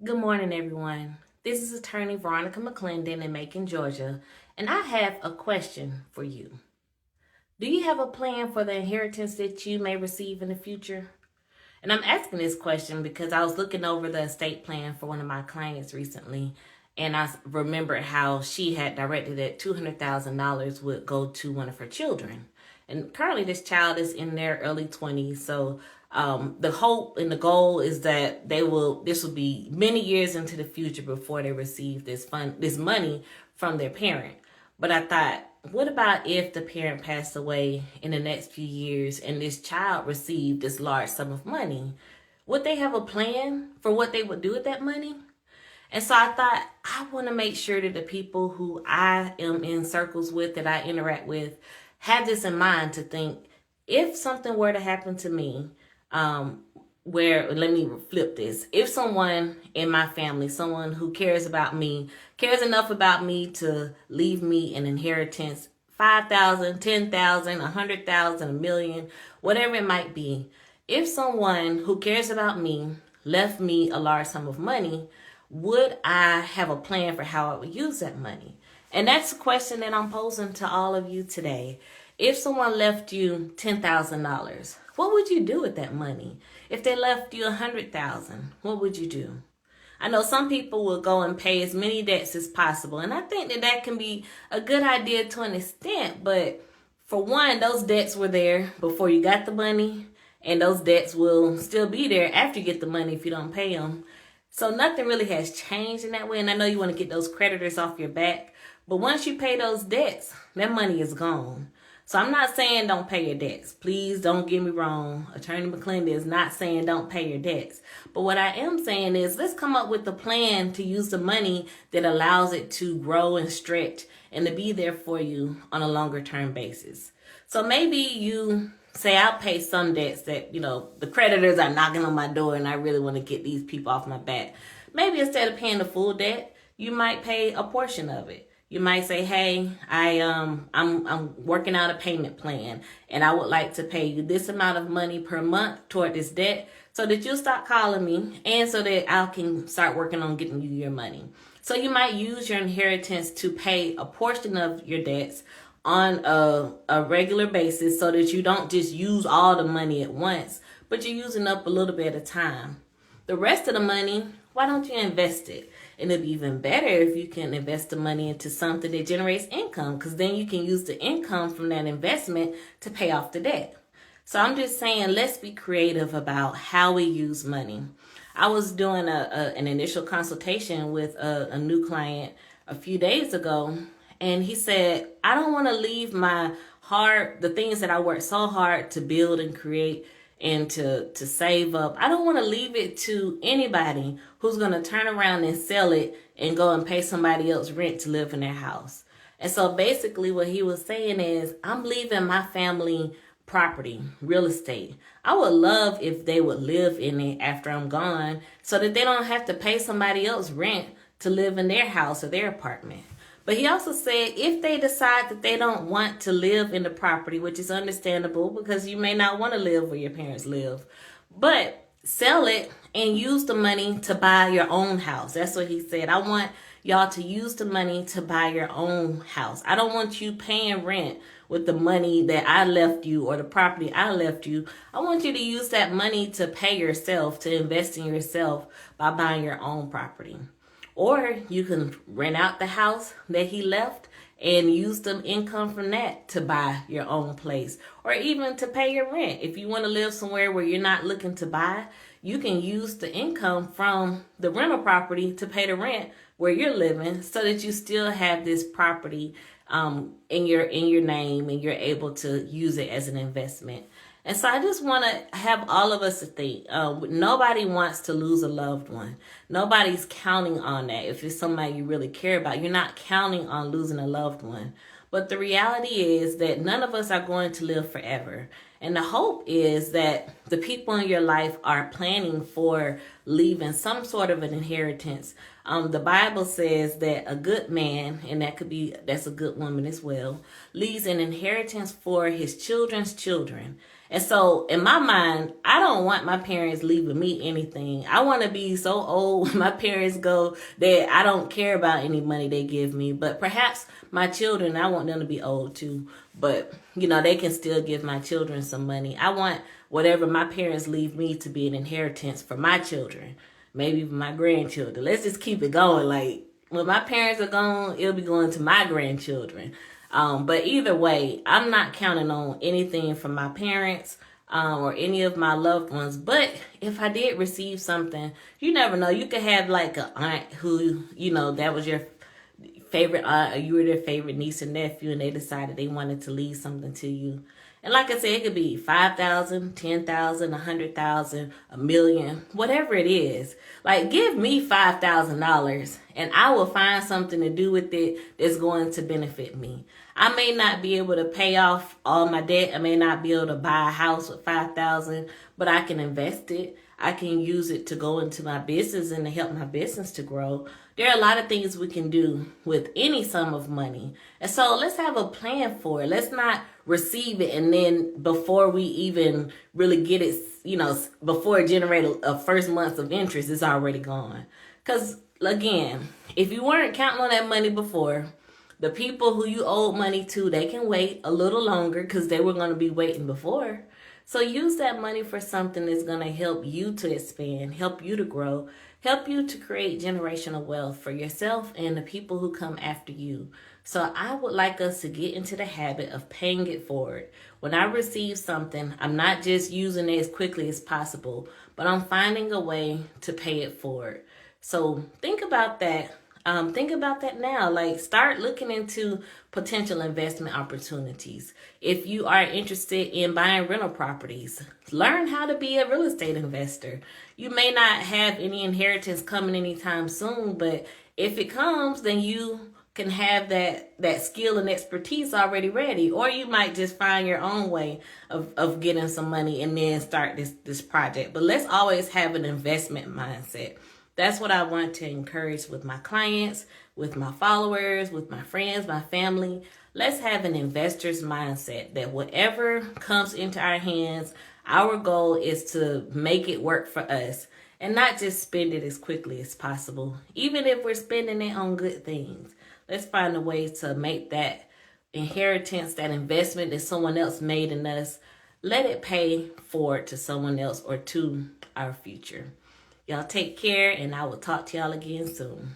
Good morning, everyone. This is attorney Veronica McClendon in Macon, Georgia, and I have a question for you. Do you have a plan for the inheritance that you may receive in the future? And I'm asking this question because I was looking over the estate plan for one of my clients recently, and I remembered how she had directed that $200,000 would go to one of her children. And currently, this child is in their early 20s. So the hope and the goal is that this will be many years into the future before they receive this money from their parent. But I thought, what about if the parent passed away in the next few years and this child received this large sum of money? Would they have a plan for what they would do with that money? And so I thought, I want to make sure that the people who I am in circles with, that I interact with, have this in mind to think, if something were to happen to me, let me flip this. If someone in my family, someone who cares about me, cares enough about me to leave me an inheritance, 5,000, 10,000, 100,000, a million, whatever it might be. If someone who cares about me left me a large sum of money, would I have a plan for how I would use that money? And that's the question that I'm posing to all of you today. If someone left you $10,000, what would you do with that money? If they left you $100,000, what would you do? I know some people will go and pay as many debts as possible, and I think that can be a good idea to an extent, but for one, those debts were there before you got the money, and those debts will still be there after you get the money if you don't pay them. So nothing really has changed in that way, and I know you want to get those creditors off your back, but once you pay those debts, that money is gone. So I'm not saying don't pay your debts. Please don't get me wrong. Attorney McClendon is not saying don't pay your debts. But what I am saying is let's come up with a plan to use the money that allows it to grow and stretch and to be there for you on a longer term basis. So maybe you say I'll pay some debts that, the creditors are knocking on my door and I really want to get these people off my back. Maybe instead of paying the full debt, you might pay a portion of it. You might say, "Hey, I'm working out a payment plan, and I would like to pay you this amount of money per month toward this debt, so that you'll stop calling me, and so that I can start working on getting you your money." So you might use your inheritance to pay a portion of your debts on a regular basis, so that you don't just use all the money at once, but you're using up a little bit at a time. The rest of the money, why don't you invest it? And it'd be even better if you can invest the money into something that generates income, because then you can use the income from that investment to pay off the debt. So I'm just saying, let's be creative about how we use money. I was doing an initial consultation with a new client a few days ago, and he said, I don't want to leave the things that I worked so hard to build and create and to save up. I don't want to leave it to anybody who's going to turn around and sell it and go and pay somebody else rent to live in their house. And so basically what he was saying is, I'm leaving my family property, real estate. I would love if they would live in it after I'm gone so that they don't have to pay somebody else rent to live in their house or their apartment. But he also said if they decide that they don't want to live in the property, which is understandable because you may not want to live where your parents live, but sell it and use the money to buy your own house. That's what he said. I want y'all to use the money to buy your own house. I don't want you paying rent with the money that I left you or the property I left you. I want you to use that money to pay yourself, to invest in yourself by buying your own property. Or you can rent out the house that he left and use the income from that to buy your own place, or even to pay your rent. If you want to live somewhere where you're not looking to buy, you can use the income from the rental property to pay the rent where you're living, so that you still have this property in your name and you're able to use it as an investment. And so I just want to have all of us to think. Nobody wants to lose a loved one. Nobody's counting on that. If it's somebody you really care about, you're not counting on losing a loved one. But the reality is that none of us are going to live forever. And the hope is that the people in your life are planning for leaving some sort of an inheritance. The Bible says that a good man, and that's a good woman as well, leaves an inheritance for his children's children. And so in my mind, I don't want my parents leaving me anything. I want to be so old when my parents go that I don't care about any money they give me. But perhaps my children, I want them to be old too. But, they can still give my children some money. I want whatever my parents leave me to be an inheritance for my children, maybe for my grandchildren. Let's just keep it going. Like, when my parents are gone, it'll be going to my grandchildren. But either way, I'm not counting on anything from my parents or any of my loved ones. But if I did receive something, you never know. You could have like an aunt who, that was your favorite aunt, or you were their favorite niece and nephew, and they decided they wanted to leave something to you. And like I said, it could be 5,000, 10,000, 100,000, a million, whatever it is. Like, give me $5,000 and I will find something to do with it that's going to benefit me. I may not be able to pay off all my debt. I may not be able to buy a house with 5,000, but I can invest it. I can use it to go into my business and to help my business to grow. There are a lot of things we can do with any sum of money. And so let's have a plan for it. Let's not receive it and then before we even really get it, before it generates a first month of interest, it's already gone. Because again, if you weren't counting on that money before, the people who you owed money to, they can wait a little longer because they were going to be waiting before. So use that money for something that's going to help you to expand, help you to grow, help you to create generational wealth for yourself and the people who come after you. So I would like us to get into the habit of paying it forward. When I receive something, I'm not just using it as quickly as possible, but I'm finding a way to pay it forward. So think about that. Think about that now. Like, start looking into potential investment opportunities. If you are interested in buying rental properties, learn how to be a real estate investor. You may not have any inheritance coming anytime soon, but if it comes, then you can have that skill and expertise already ready. Or you might just find your own way of getting some money and then start this project. But let's always have an investment mindset. That's what I want to encourage with my clients, with my followers, with my friends, my family. Let's have an investor's mindset that whatever comes into our hands, our goal is to make it work for us and not just spend it as quickly as possible. Even if we're spending it on good things, let's find a way to make that inheritance, that investment that someone else made in us, let it pay forward to someone else or to our future. Y'all take care, and I will talk to y'all again soon.